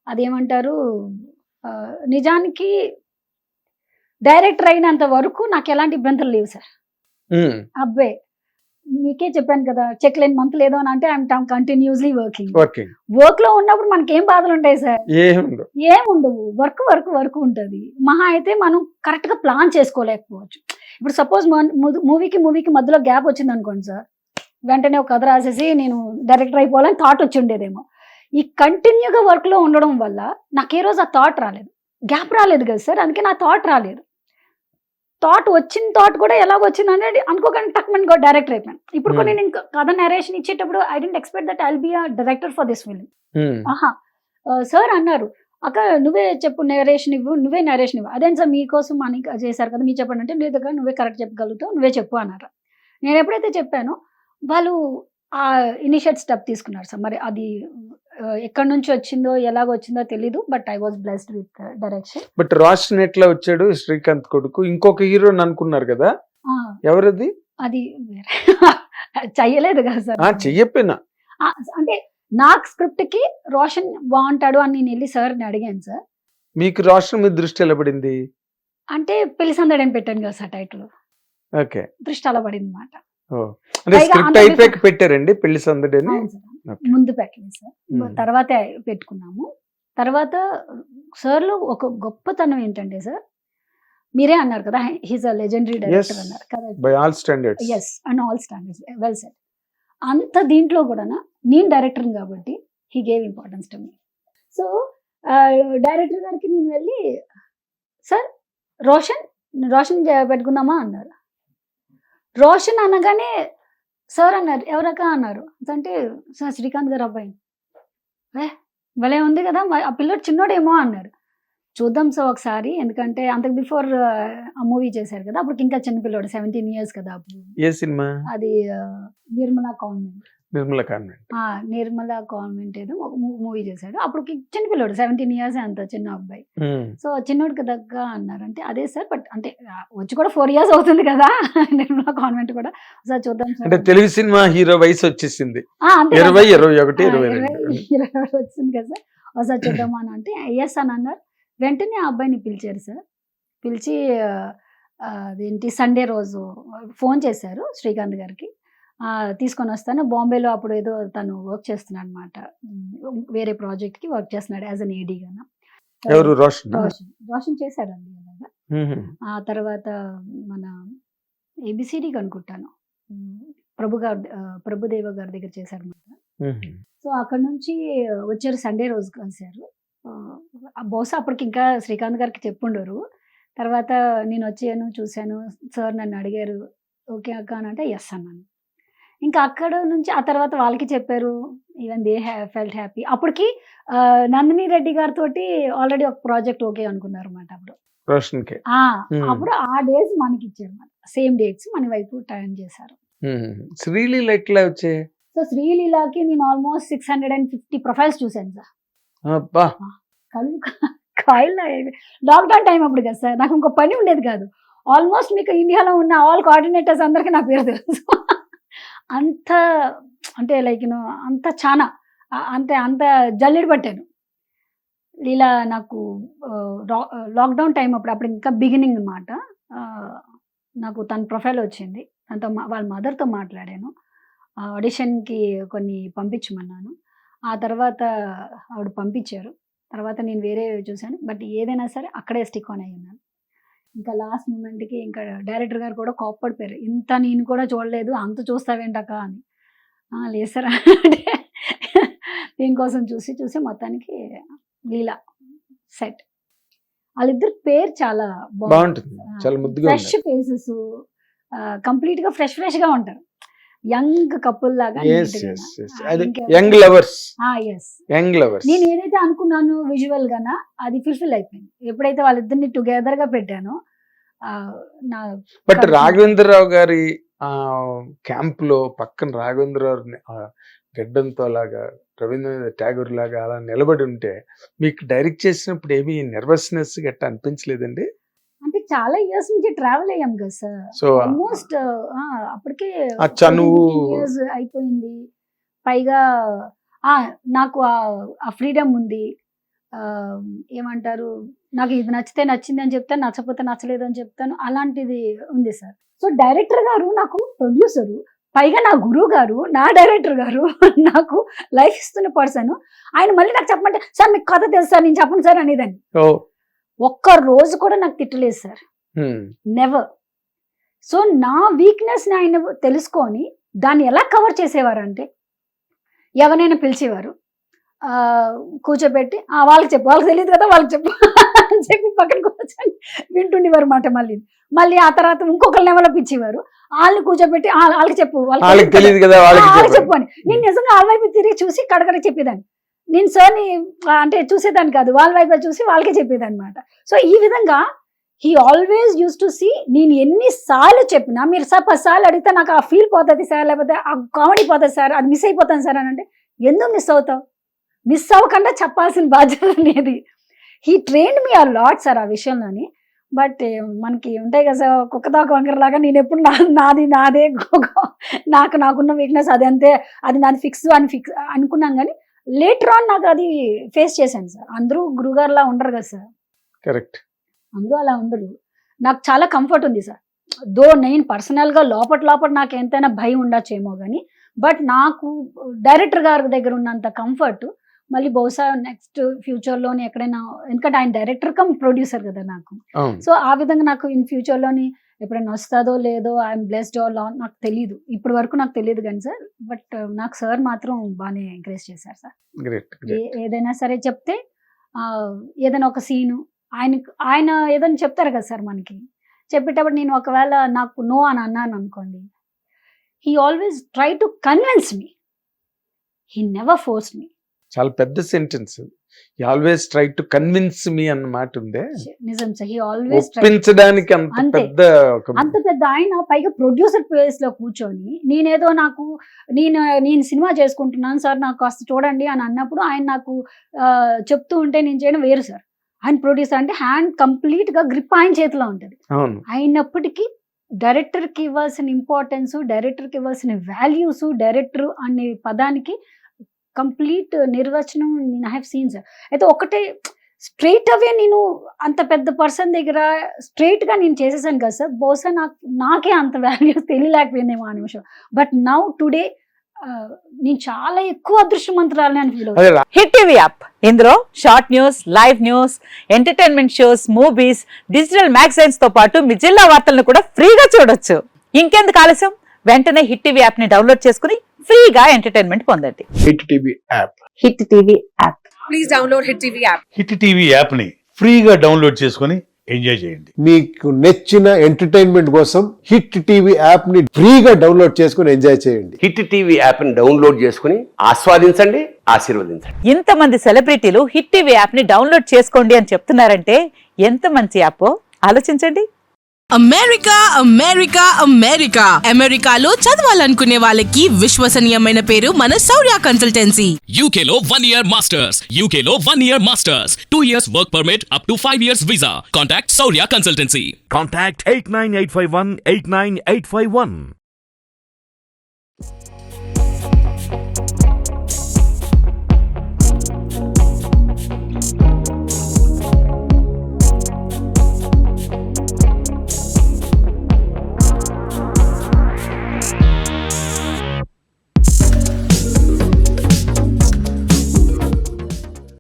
అదేమంటారు, నిజానికి డైరెక్టర్ అయినంత వరకు నాకు ఎలాంటి ఇబ్బందులు లేవు సార్. అబ్బే మీకే చెప్పాను కదా, చెక్ లేని మంత్ లేదో అని అంటే ఐఎమ్ కంటిన్యూస్లీ వర్కింగ్. వర్క్ లో ఉన్నప్పుడు మనకి ఏం బాధలు ఉంటాయి సార్? ఏముండవు. వర్క్ వర్క్ వర్క్ ఉంటుంది. మహా అయితే మనం కరెక్ట్ గా ప్లాన్ చేసుకోలేకపోవచ్చు. ఇప్పుడు సపోజ్ మూవీకి మధ్యలో గ్యాప్ వచ్చింది అనుకోండి సార్, వెంటనే ఒక కథ రాసేసి నేను డైరెక్టర్ అయిపోవాలని థాట్ వచ్చి ఉండేదేమో. ఈ కంటిన్యూగా వర్క్ లో ఉండడం వల్ల నాకు ఏ రోజు ఆ థాట్ రాలేదు. గ్యాప్ రాలేదు కదా సార్, అందుకే నా థాట్ రాలేదు. వచ్చిన థాట్ కూడా ఎలాగ వచ్చింది అనేది అనుకోకుండా టక్మన్ డైరెక్టర్ అయిపోయాను. ఇప్పుడు కూడా నేను కథ నరేషన్ ఇచ్చేటప్పుడు I didn't expect that I'll be a director for this film. Sir అన్నారు, అక్క నువ్వే చెప్పు, నరేషన్ ఇవ్వు, నువ్వే నరేషన్ ఇవ్వు. అదేం సార్ మీకోసం అని చేశారు కదా, మీరు చెప్పండి అంటే లేదు కదా, నువ్వే కరెక్ట్ చెప్పగలుగుతావు, నువ్వే చెప్పు అన్నారు. నేను ఎప్పుడైతే చెప్పానో వాళ్ళు ఆ ఇనిషియేట్ స్టెప్ తీసుకున్నారు సార్. మరి అది ఎక్కడి నుంచి వచ్చిందో ఎలాగొచ్చిందో తెలీదు, but I was blessed with direction. But Roshan ఎట్లా వచ్చాడు? శ్రీకాంత్ కొడుకు ఇంకొక హీరో అనుకున్నారు కదా, ఎవరది? అది చెయ్యలేదు కదా సార్. చెయ్యపోయినా అంటే నాకు స్క్రిప్ట్ కి రోషన్ బాగుంటాడు అని నేను వెళ్ళి సార్ని అడిగాను సార్. మీకు రోషన్ మీద దృష్టి ఎలా పడింది? అంటే పెళ్లి సందడని పెట్టాను కదా సార్ టైటిల్, ఓకే, దృష్టి అలా పడింది మాట. అంటే స్క్రిప్ట్ అయిపోయాక పెట్టారండి పెళ్లి సందడని? ముందు పెట్టలేదు సార్, తర్వాత పెట్టుకున్నాము. తర్వాత సార్లో ఒక గొప్పతనం ఏంటంటే సార్, మీరే అన్నారు కదా హీస్ అ లెజెండరీ డైరెక్టర్ అన్నారు కదా, by all standards. yes and all standards, well said. అంత దీంట్లో కూడా నేను డైరెక్టర్ కాబట్టి he gave importance to me. So director గారికి నేను వెళ్ళి సార్ రోషన్ పెట్టుకుందామా అన్నారు. రోషన్ అనగానే సార్ అన్నారు, ఎవరక్క అన్నారు. అంటే సార్ శ్రీకాంత్ గారు అబ్బాయి. భలే ఉంది కదా, ఆ పిల్లోడు చిన్నోడేమో అన్నారు. చూద్దాం సార్ ఒకసారి, ఎందుకంటే అంతకు బిఫోర్ ఆ మూవీ చేశారు కదా, అప్పుడు ఇంకా చిన్న పిల్లోడు, 17 years కదా అప్పుడు. ఏ సినిమా అది? నిర్మలా కాన్వెంట్. నిర్మలా కాన్వెంట్ ఏదో ఒక మూవీ చేశాడు. అప్పుడు చిన్న పిల్లోడు, 17 years అంత చిన్న అబ్బాయి. సో చిన్నోడికి దగ్గర అన్నారు. అంటే అదే సార్, బట్ అంటే వచ్చి కూడా 4 years అవుతుంది కదా నిర్మలా కాన్వెంట్ కూడా. సార్ చూద్దాం సార్. అంటే తెలుగు సినిమా హీరో వయసు వచ్చేసింది, 20, 21, 22 వచ్చింది కదా సార్. ఒకసారి చూద్దామా అని అంటే ఎస్ అని అన్నారు. వెంటనే ఆ అబ్బాయిని పిలిచారు సార్. పిలిచి అదేంటి సండే రోజు ఫోన్ చేశారు శ్రీకాంత్ గారికి, తీసుకొని వస్తాను. బాంబేలో అప్పుడు ఏదో తను వర్క్ చేస్తున్నాడు అనమాట, వేరే ప్రాజెక్ట్కి వర్క్ చేస్తున్నాడు యాజ్ అన్ ఏడీగా. రోషన్ చేశాడండి అలాగా. ఆ తర్వాత మన ఏబిసిడి అనుకుంటాను ప్రభుదేవ గారి దగ్గర చేశారనమాట. సో అక్కడ నుంచి వచ్చారు, సండే రోజు కలిశారు. బహుశా అప్పటికి ఇంకా శ్రీకాంత్ గారికి చెప్పుండరు. తర్వాత నేను వచ్చాను, చూశాను, సార్ నన్ను అడిగారు ఓకే అక్క అని అంటే ఎస్ అన్నాను. ఇంకా అక్కడ నుంచి ఆ తర్వాత వాళ్ళకి చెప్పారు, ఈవెన్ దే ఫెల్ట్ హ్యాపీ. అప్పటికి నందిని రెడ్డి గారితో ఆల్రెడీ ఒక ప్రాజెక్ట్ ఓకే అనుకున్నారు అన్నమాట. అప్పుడు అప్పుడు ఆ డేట్స్ మనకి ఇచ్చారు, సేమ్ డేట్స్ మన వైపు టర్న్ చేశారు. శ్రీలీల ఎట్లా వచ్చాయి? సో శ్రీలీలకి నేను ఆల్మోస్ట్ 650 ప్రొఫైల్స్ చూశాను సార్. కళ్ళు కాయలు. లాక్డౌన్ టైం అప్పుడు కదా సార్, నాకు ఇంకో పని ఉండేది కాదు. ఆల్మోస్ట్ మీకు ఇండియాలో ఉన్న ఆల్ కోఆర్డినేటర్స్ అందరికీ నా పేరు తెలుసు. అంత అంటే లైక్ అంత చాలా అంత జల్లెడ పట్టాను. ఇలా నాకు లాక్డౌన్ టైం అప్పుడు ఇంకా బిగినింగ్ అన్నమాట. నాకు తన ప్రొఫైల్ వచ్చింది, తనతో వాళ్ళ మదర్తో మాట్లాడాను. ఆడిషన్కి కొన్ని పంపించమన్నాను. ఆ తర్వాత ఆవిడ పంపించారు. తర్వాత నేను వేరే చూశాను, బట్ ఏదైనా సరే అక్కడే స్టిక్ ఆన్ అయ్యి ఉన్నాను. ఇంకా లాస్ట్ మూమెంట్కి ఇంకా డైరెక్టర్ గారు కూడా కోప్పడిపోయారు, ఇంత నేను కూడా చూడలేదు, అంత చూస్తావేంటక్క అని. లేదు సార్ అంటే దీనికోసం చూసి మొత్తానికి లీలా సెట్. వాళ్ళిద్దరు పేరు చాలా బాగుంటుంది, ఫ్రెష్ ఫేసెస్, కంప్లీట్గా ఫ్రెష్గా ఉంటారు. యంగ్ కపుల్ లాగా. నేను ఏదైతే అనుకున్నాను విజువల్ గానా అది ఫుల్ఫిల్ అయిపోయింది ఎప్పుడైతే వాళ్ళిద్దరిని టుగెదర్ గా పెట్టాను. బట్ రాఘవేంద్రరావు గారి క్యాంప్ లో పక్కన రాఘవేంద్రరావు గడ్డంతో లాగా రవీంద్రనాథ్ ఠాగూర్ లాగా అలా నిలబడి ఉంటే మీకు డైరెక్ట్ చేసినప్పుడు ఏమీ నర్వస్నెస్ గట్రా అనిపించలేదండి? అంటే చాలా ఇయర్స్ నుంచి ట్రావెల్ అయ్యాం కదా సార్. సో ఆల్మోస్ట్ అప్పటికే 17 years అయిపోయింది. పైగా నాకు ఆ ఫ్రీడమ్ ఉంది, ఏమంటారు, నాకు ఇది నచ్చితే నచ్చింది అని చెప్తాను, నచ్చకపోతే నచ్చలేదు అని చెప్తాను, అలాంటిది ఉంది సార్. సో డైరెక్టర్ గారు నాకు ప్రొడ్యూసరు, పైగా నా గురువు గారు, నా డైరెక్టర్ గారు, నాకు లైఫ్ ఇస్తున్న పర్సన్. ఆయన మళ్ళీ నాకు చెప్పమంటే, సార్ మీకు కథ తెలుసు సార్, నేను చెప్పను సార్ అనేదాన్ని. ఒక్క రోజు కూడా నాకు తిట్టలేదు సార్, నెవర్. సో నా వీక్నెస్ ని ఆయన తెలుసుకొని దాన్ని ఎలా కవర్ చేసేవారు అంటే, ఎవరైనా పిలిచేవారు, కూర్చోబెట్టి వాళ్ళకి చెప్పు, వాళ్ళకి తెలియదు కదా వాళ్ళకి చెప్పు అని చెప్పి పక్కన కూర్చొని వింటుండేవారు మాట. మళ్ళీ ఆ తర్వాత ఇంకొకరిని లెవెల్ ఇచ్చేవారు, వాళ్ళని కూర్చోబెట్టి వాళ్ళకి చెప్పు, వాళ్ళకి చెప్పు అని. నేను నిజంగా వాళ్ళ వైపు తిరిగి చూసి కడకడ చెప్పేదాన్ని. నేను సార్ని అంటే చూసేదాన్ని కాదు, వాళ్ళ వైపు చూసి వాళ్ళకే చెప్పేదాన్ని అనమాట. సో ఈ విధంగా he always use to see, నేను ఎన్నిసార్లు చెప్పినా, మీరు సార్ 10 సార్లు అడిగితే నాకు ఆ ఫీల్ పోతుంది సార్, లేకపోతే ఆ కామెడీ పోతుంది సార్, అది మిస్ అయిపోతాను సార్ అని అంటే, ఎందుకు మిస్ అవుతావు, మిస్ అవ్వకుండా చెప్పాల్సిన బాధ్యత అనేది. హీ ట్రైన్డ్ మీ ఆ లాట్ సార్ ఆ విషయంలోని. బట్ మనకి ఉంటాయి కదా సార్, కుక్కదాకా వంకరలాగా, నేను ఎప్పుడు నాదే నాకున్న వీక్నెస్ అది అంతే, అది నాది ఫిక్స్ అనుకున్నాను. కానీ లేటర్ ఆన్ నాకు అది ఫేస్ చేశాను సార్. అందరూ గురుగారులా ఉండరు కదా సార్, కరెక్ట్, అందరూ అలా ఉండరు. నాకు చాలా కంఫర్ట్ ఉంది సార్. దో నేను పర్సనల్గా లోపల నాకు ఎంతైనా భయం ఉండొచ్చేమో కానీ, బట్ నాకు డైరెక్టర్ గారి దగ్గర ఉన్నంత కంఫర్ట్ మళ్ళీ బహుశా నెక్స్ట్ ఫ్యూచర్లోని ఎక్కడైనా, ఎందుకంటే ఆయన డైరెక్టర్ కమ్ ప్రొడ్యూసర్ కదా నాకు. సో ఆ విధంగా నాకు ఇన్ ఫ్యూచర్లోని ఎప్పుడైనా వస్తుందో లేదో, ఐఎమ్ బ్లెస్డ్ ఆర్ నాకు తెలియదు, ఇప్పటి వరకు నాకు తెలియదు కానీ సార్. బట్ నాకు సార్ మాత్రం బాగానే ఎంకరేజ్ చేశారు సార్. ఏదైనా సరే చెప్తే, ఏదైనా ఒక సీను ఆయన ఏదైనా చెప్తారు కదా సార్, మనకి చెప్పేటప్పుడు నేను ఒకవేళ నాకు నో అని అన్నాను అనుకోండి, he always try to convince me, he never force me. చాలా పెద్ద sentence, he always try to convince me అన్న మాట ఉందే, నిజం సార్. హీ ఆల్వేస్ ఒప్పించడానికి అంత పెద్ద ఆయన, పైగా ప్రొడ్యూసర్ ప్లేస్ లో కూర్చొని, నేనేదో నేను సినిమా చేసుకుంటున్నాను సార్, నాకు కాస్త చూడండి అని అన్నప్పుడు ఆయన నాకు చెప్తూ ఉంటే నేను చేయడం వేరు సార్. ఆయన ప్రొడ్యూసర్ అంటే హ్యాండ్ కంప్లీట్ గా గ్రిప్ ఆయన చేతిలో ఉంటుంది. అయినప్పటికీ డైరెక్టర్కి ఇవ్వాల్సిన ఇంపార్టెన్స్, డైరెక్టర్కి ఇవ్వాల్సిన వాల్యూస్, డైరెక్టర్ అనే పదానికి కంప్లీట్ నిర్వచనం నేను ఐ హావ్ సీన్ సార్. అయితే ఒకటే స్ట్రైట్ అవే నేను అంత పెద్ద పర్సన్ దగ్గర స్ట్రైట్ గా నేను చేసేసాను కదా సార్, బహుశా నాకే అంత వాల్యూస్ తెలియలేకపోయిందేమో ఆ నిమిషం. బట్ నౌ టుడే నేను చాలా ఎక్కువ అదృష్టవంతురాలని అని ఫీల్ అవుతాను. హిట్ టీవీ యాప్, ఇందులో short news, live news, entertainment shows, movies, digital magazines తో పాటు మీ జిల్లా వార్తలను కూడా ఫ్రీగా చూడొచ్చు. ఇంకెందుకు ఆలస్యం, వెంటనే హిట్ టీవీ యాప్ ని డౌన్లోడ్ చేసుకుని ఫ్రీగా ఎంటర్టైన్మెంట్ పొందండి. Hit TV app, hit TV app, please download hit TV app. Hit TV app ని ఫ్రీగా డౌన్లోడ్ చేసుకుని ఎంజాయ్ చేయండి. మీకు నచ్చిన ఎంటర్టైన్మెంట్ కోసం హిట్ టీవీ యాప్ ని ఫ్రీగా డౌన్లోడ్ చేసుకుని ఎంజాయ్ చేయండి. హిట్ టీవీ యాప్ ని డౌన్లోడ్ చేసుకుని ఆస్వాదించండి, ఆశీర్వదించండి. ఇంతమంది సెలబ్రిటీలు హిట్ టీవీ యాప్ ని డౌన్లోడ్ చేసుకోండి అని చెప్తున్నారంటే ఎంత మంచి యాప్ ఆలోచించండి. అమెరికా అమెరికా అమెరికా అమెరికాలో చదవాలనుకునే వాళ్ళకి విశ్వసనీయమైన పేరు మన శౌర్య కన్సల్టెన్సీ. UK లో 1 year masters, UK లో 1 year masters, 2 years work permit up to 5 years visa. Contact Saurya Consultancy. Contact 89851 89851.